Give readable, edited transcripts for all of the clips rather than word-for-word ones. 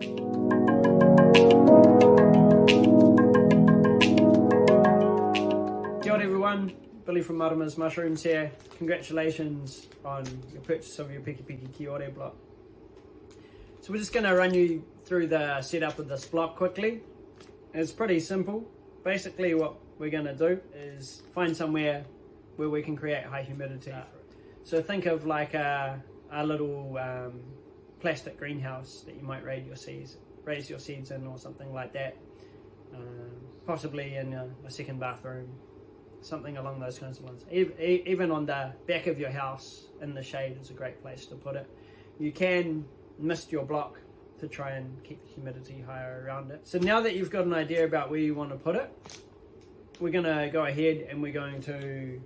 Kia ora everyone, Billy from Marama's Mushrooms here. Congratulations on your purchase of your Pekepeke Kiore block. So we're just going to run you through the setup of this block quickly. It's pretty simple. Basically what we're going to do is find somewhere where we can create high humidity. So think of like a little plastic greenhouse that you might raise your seeds in, or something like that. Possibly in a second bathroom, something along those kinds of lines. Even on the back of your house in the shade is a great place to put it. You can mist your block to try and keep the humidity higher around it. So now that you've got an idea about where you want to put it, we're going to go ahead and we're going to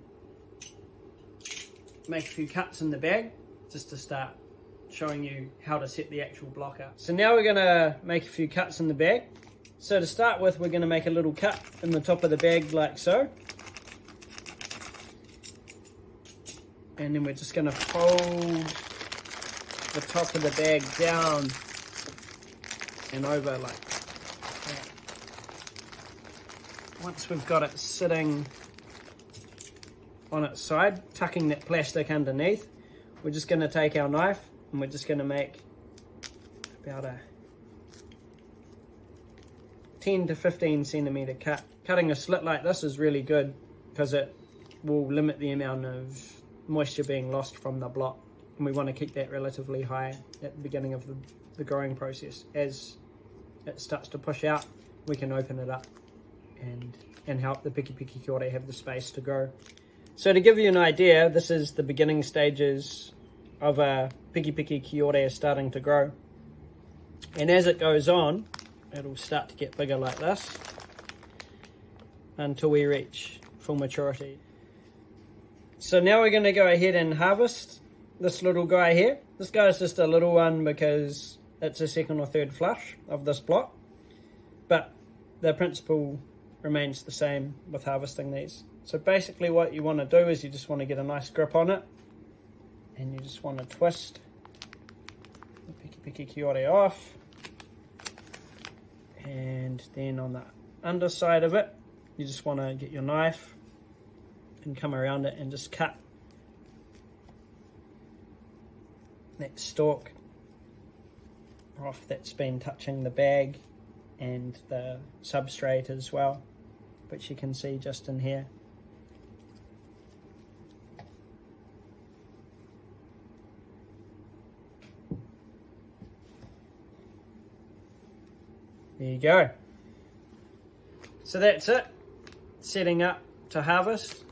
make a few cuts in the bag just to start showing you how to set the actual block up. So now we're going to make a few cuts in the bag. So to start with, we're going to make a little cut in the top of the bag like so. And then we're just going to fold the top of the bag down and over like that. Once we've got it sitting on its side, tucking that plastic underneath, we're just going to take our knife and we're just going to make about a 10 to 15 centimeter cut. Cutting a slit like this is really good because it will limit the amount of moisture being lost from the block, and we want to keep that relatively high at the beginning of the growing process. As it starts to push out, we can open it up and help the Pekepeke Kiore have the space to grow. So to give you an idea, this is the beginning stages of a Pekepeke Kiore starting to grow, and as it goes on, it'll start to get bigger like this until we reach full maturity. So now we're going to go ahead and harvest this little guy here. This guy is just a little one because it's a second or third flush of this block, but the principle remains the same with harvesting these. So basically what you want to do is you just want to get a nice grip on it, and you just want to twist the Pekepeke Kiore off, and then on the underside of it you just want to get your knife and come around it and just cut that stalk off that's been touching the bag and the substrate as well, which you can see just in here. There you go. So that's it, setting up to harvest.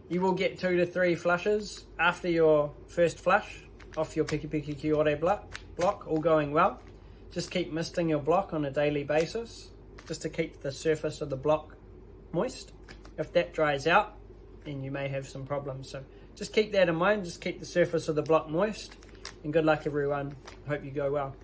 You will get 2 to 3 flushes after your first flush off your Pekepeke Kiore block, all going well. Just keep misting your block on a daily basis, just to keep the surface of the block moist. If that dries out, then you may have some problems. So just keep that in mind, just keep the surface of the block moist, and good luck everyone. Hope you go well.